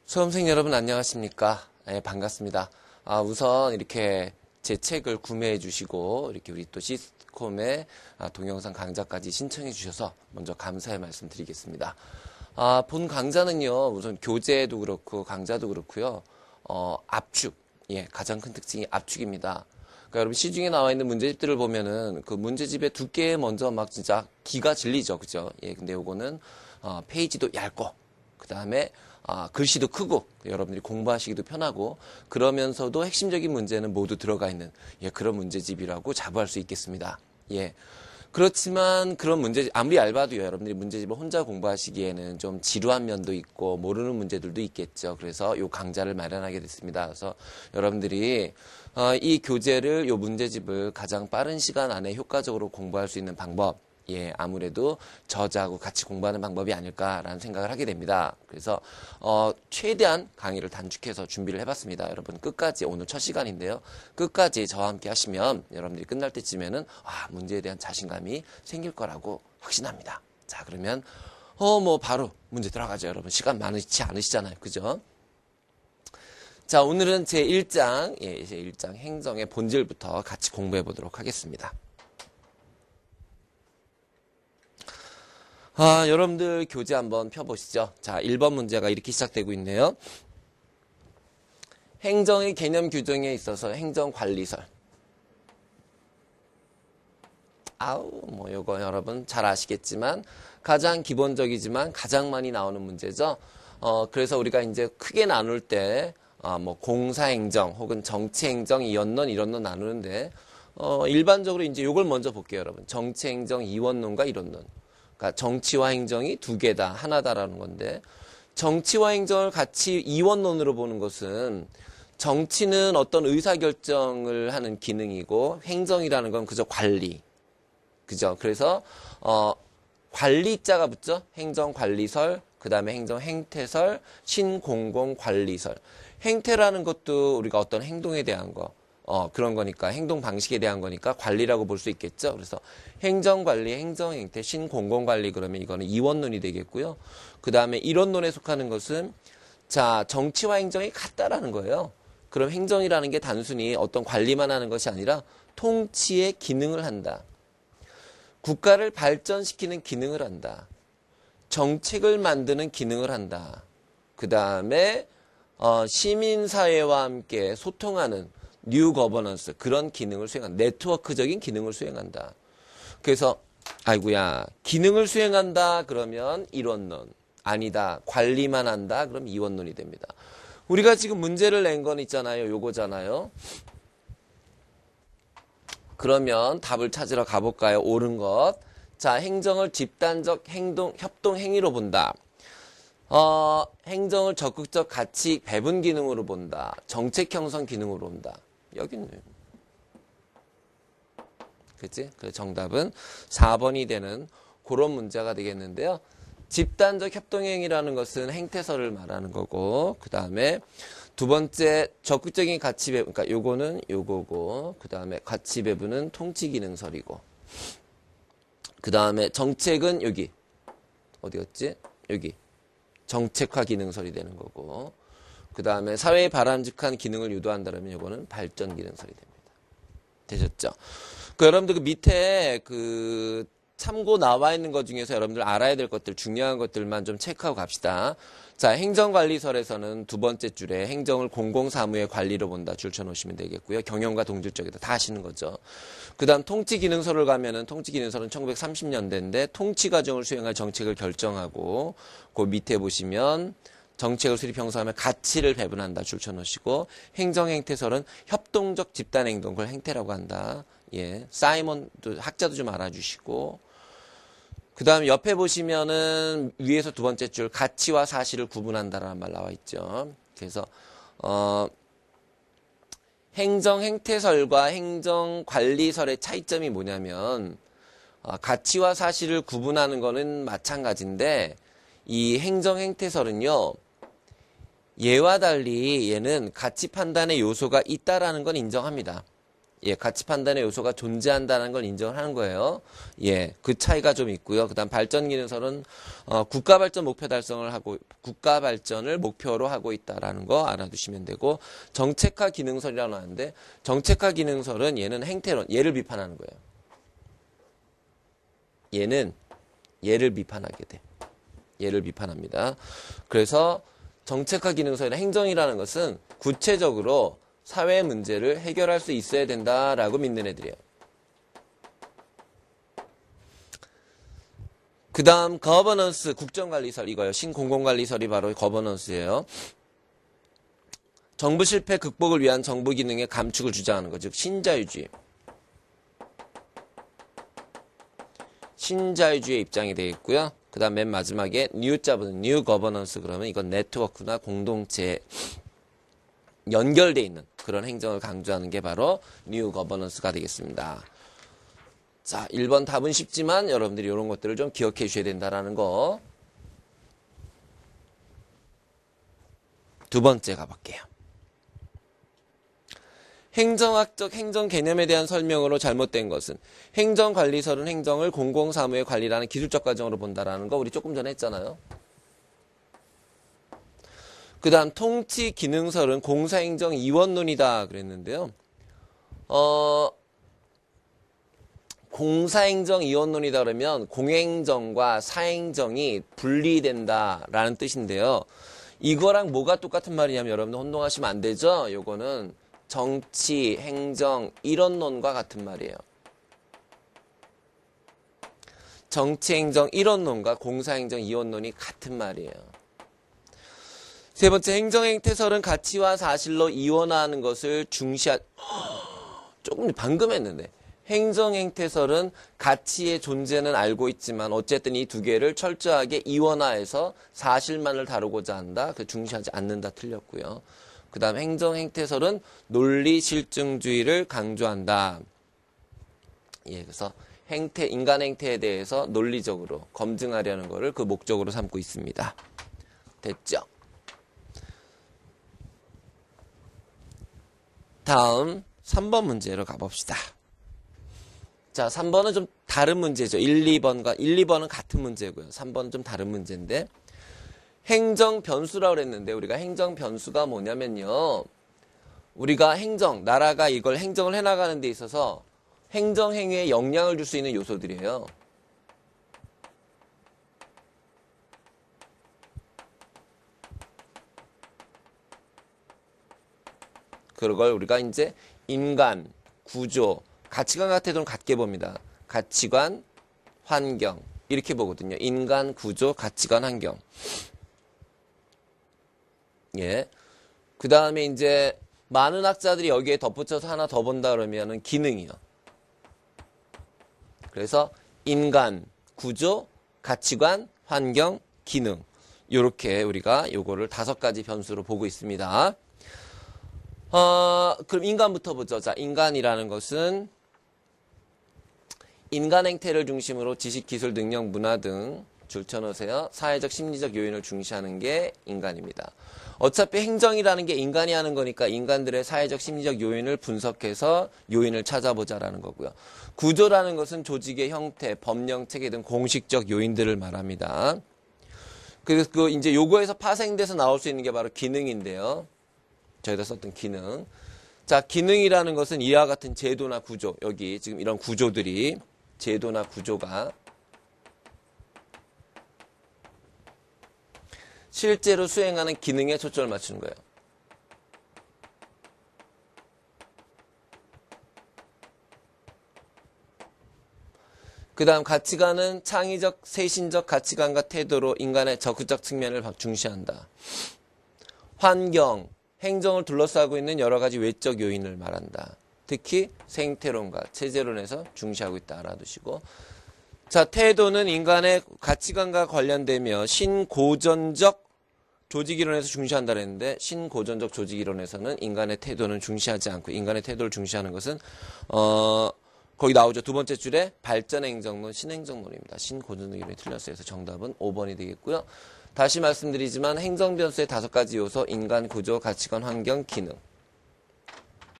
수험생 여러분 안녕하십니까? 네, 반갑습니다. 우선 이렇게 제 책을 구매해 주시고 이렇게 우리 또 시스콤의 동영상 강좌까지 신청해 주셔서 먼저 감사의 말씀 드리겠습니다. 본 강좌는요, 우선 교재도 그렇고 강좌도 그렇고요. 압축. 가장 큰 특징이 압축입니다. 그러니까 여러분 시중에 나와 있는 문제집들을 보면은 그 문제집의 두께에 먼저 막 진짜 기가 질리죠. 그죠? 근데 요거는 페이지도 얇고 그 다음에 글씨도 크고 여러분들이 공부하시기도 편하고 그러면서도 핵심적인 문제는 모두 들어가 있는 그런 문제집이라고 자부할 수 있겠습니다. 그렇지만 그런 문제 아무리 얇아도요, 여러분들이 문제집을 혼자 공부하시기에는 좀 지루한 면도 있고 모르는 문제들도 있겠죠. 그래서 요 강좌를 마련하게 됐습니다. 그래서 여러분들이 이 교재를 요 문제집을 가장 빠른 시간 안에 효과적으로 공부할 수 있는 방법, 아무래도 저자하고 같이 공부하는 방법이 아닐까라는 생각을 하게 됩니다. 그래서 최대한 강의를 단축해서 준비를 해봤습니다. 여러분 끝까지, 오늘 첫 시간인데요, 끝까지 저와 함께 하시면 여러분들이 끝날 때쯤에는 문제에 대한 자신감이 생길 거라고 확신합니다. 자, 그러면 바로 문제 들어가죠. 여러분 시간 많지 않으시잖아요, 그죠? 자, 오늘은 제1장 제1장 행정의 본질부터 같이 공부해 보도록 하겠습니다. 여러분들 교재 한번 펴보시죠. 자, 1번 문제가 이렇게 시작되고 있네요. 행정의 개념 규정에 있어서 행정관리설. 요거 여러분 잘 아시겠지만 가장 기본적이지만 가장 많이 나오는 문제죠. 그래서 우리가 이제 크게 나눌 때 공사행정 혹은 정치행정, 이원론, 이론론 나누는데 일반적으로 이제 요걸 먼저 볼게요, 여러분. 정치행정, 이원론과 이론론. 그러니까 정치와 행정이 두 개다, 하나다라는 건데, 정치와 행정을 같이 이원론으로 보는 것은 정치는 어떤 의사결정을 하는 기능이고 행정이라는 건 그저 관리. 그죠? 그래서 관리자가 붙죠? 행정관리설, 그 다음에 행정행태설, 신공공관리설. 행태라는 것도 우리가 어떤 행동에 대한 거, 그런 거니까, 행동 방식에 대한 거니까 관리라고 볼 수 있겠죠. 그래서 행정관리, 행정행태, 신공공관리, 그러면 이거는 이원론이 되겠고요. 그 다음에 이론론에 속하는 것은, 자, 정치와 행정이 같다라는 거예요. 그럼 행정이라는 게 단순히 어떤 관리만 하는 것이 아니라 통치의 기능을 한다. 국가를 발전시키는 기능을 한다. 정책을 만드는 기능을 한다. 그 다음에 시민사회와 함께 소통하는 뉴 거버넌스, 그런 기능을 수행한다. 네트워크적인 기능을 수행한다. 그래서 기능을 수행한다 그러면 이론론, 아니다 관리만 한다 그럼 이원론이 됩니다. 우리가 지금 문제를 낸 건 있잖아요, 요거잖아요. 그러면 답을 찾으러 가볼까요? 옳은 것. 자, 행정을 집단적 협동 행위로 본다. 행정을 적극적 가치 배분 기능으로 본다. 정책 형성 기능으로 본다. 여기 있네요. 그치? 그 정답은 4번이 되는 그런 문제가 되겠는데요. 집단적 협동행위라는 것은 행태설을 말하는 거고, 그 다음에 두 번째 적극적인 가치 배분, 그러니까 요거는 요거고, 그 다음에 가치 배분은 통치 기능설이고, 그 다음에 정책은 여기 어디였지? 여기 정책화 기능설이 되는 거고, 그 다음에 사회에 바람직한 기능을 유도한다면 요거는 발전 기능설이 됩니다. 되셨죠? 여러분들 그 밑에 그 참고 나와 있는 것 중에서 여러분들 알아야 될 것들, 중요한 것들만 좀 체크하고 갑시다. 자, 행정관리설에서는 두 번째 줄에 행정을 공공사무의 관리로 본다 줄 쳐놓으시면 되겠고요. 경영과 동질적이다 다 아시는 거죠. 그 다음 통치기능설을 가면은, 통치기능설은 1930년대인데 통치과정을 수행할 정책을 결정하고, 그 밑에 보시면 정책을 수립 형성하면 가치를 배분한다 줄 쳐놓으시고, 행정행태설은 협동적 집단행동, 그걸 행태라고 한다. 사이먼도 학자도 좀 알아주시고, 그 다음 옆에 보시면은 위에서 두 번째 줄 가치와 사실을 구분한다라는 말 나와 있죠. 그래서 행정행태설과 행정관리설의 차이점이 뭐냐면, 가치와 사실을 구분하는 거는 마찬가지인데, 이 행정행태설은요, 얘와 달리 얘는 가치 판단의 요소가 있다라는 건 인정합니다. 예, 가치 판단의 요소가 존재한다는 걸 인정을 하는 거예요. 예, 그 차이가 좀 있고요. 그다음 발전 기능설은 국가 발전 목표 달성을 하고 국가 발전을 목표로 하고 있다라는 거 알아두시면 되고 정책화 기능설이라고 하는데 정책화 기능설은 얘는 행태론, 얘를 비판하는 거예요. 얘는 얘를 비판하게 돼. 얘를 비판합니다. 그래서 정책화 기능설의 행정이라는 것은 구체적으로 사회 문제를 해결할 수 있어야 된다라고 믿는 애들이에요. 그 다음 거버넌스, 국정관리설 이거요. 신공공관리설이 바로 거버넌스예요. 정부 실패 극복을 위한 정부 기능의 감축을 주장하는 거, 즉 신자유주의. 신자유주의 입장이 되겠고요. 그 다음 맨 마지막에 뉴자부는 뉴 거버넌스 그러면 이건 네트워크나 공동체에 연결되어 있는 그런 행정을 강조하는 게 바로 뉴 거버넌스가 되겠습니다. 자, 1번 답은 쉽지만 여러분들이 이런 것들을 좀 기억해 주셔야 된다라는 거. 두 번째 가볼게요. 행정학적 행정 개념에 대한 설명으로 잘못된 것은 행정관리설은 행정을 공공사무의 관리라는 기술적 과정으로 본다라는 거 우리 조금 전에 했잖아요. 그 다음 통치 기능설은 공사행정 이원론이다 그랬는데요. 공사행정 이원론이다 그러면 공행정과 사행정이 분리된다라는 뜻인데요. 이거랑 뭐가 똑같은 말이냐면 여러분들 혼동하시면 안 되죠. 요거는 정치, 행정, 이론론과 같은 말이에요. 정치, 행정, 이론론과 공사행정, 이원론이 같은 말이에요. 세 번째, 행정행태설은 가치와 사실로 이원화하는 것을 조금 방금 했는데 행정행태설은 가치의 존재는 알고 있지만 어쨌든 이 두 개를 철저하게 이원화해서 사실만을 다루고자 한다. 그 중시하지 않는다 틀렸고요. 그 다음 행정행태설은 논리실증주의를 강조한다. 예, 그래서 인간 행태에 대해서 논리적으로 검증하려는 것을 그 목적으로 삼고 있습니다. 됐죠? 다음 3번 문제로 가봅시다. 자, 3번은 좀 다른 문제죠. 1, 2번은 같은 문제고요. 3번은 좀 다른 문제인데 행정 변수라고 그랬는데 우리가 행정 변수가 뭐냐면요. 우리가 나라가 이걸 행정을 해나가는 데 있어서 행정 행위에 영향을 줄 수 있는 요소들이에요. 그걸 우리가 이제 인간, 구조, 가치관과 태도는 같게 봅니다. 가치관, 환경 이렇게 보거든요. 인간, 구조, 가치관, 환경. 예. 그 다음에 이제 많은 학자들이 여기에 덧붙여서 하나 더 본다 그러면은 기능이요. 그래서 인간, 구조, 가치관, 환경, 기능. 요렇게 우리가 요거를 5가지 변수로 보고 있습니다. 그럼 인간부터 보죠. 자, 인간이라는 것은 인간 행태를 중심으로 지식, 기술, 능력, 문화 등 줄쳐놓으세요. 사회적, 심리적 요인을 중시하는 게 인간입니다. 어차피 행정이라는 게 인간이 하는 거니까 인간들의 사회적, 심리적 요인을 분석해서 요인을 찾아보자라는 거고요. 구조라는 것은 조직의 형태, 법령, 체계 등 공식적 요인들을 말합니다. 그래서 이제 요거에서 파생돼서 나올 수 있는 게 바로 기능인데요. 저희가 썼던 기능. 자, 기능이라는 것은 이와 같은 제도나 구조, 여기 지금 이런 구조들이 제도나 구조가 실제로 수행하는 기능에 초점을 맞추는 거예요. 그 다음 가치관은 창의적, 세신적 가치관과 태도로 인간의 적극적 측면을 중시한다. 환경, 행정을 둘러싸고 있는 여러 가지 외적 요인을 말한다. 특히 생태론과 체제론에서 중시하고 있다 알아두시고, 자, 태도는 인간의 가치관과 관련되며 신고전적 조직이론에서 중시한다 그랬는데 신고전적 조직이론에서는 인간의 태도는 중시하지 않고 인간의 태도를 중시하는 것은 거기 나오죠. 두 번째 줄에 발전행정론, 신행정론입니다. 신고전적 이론이 틀렸어요. 그래서 정답은 5번이 되겠고요. 다시 말씀드리지만 행정변수의 5가지 요소 인간, 구조, 가치관, 환경, 기능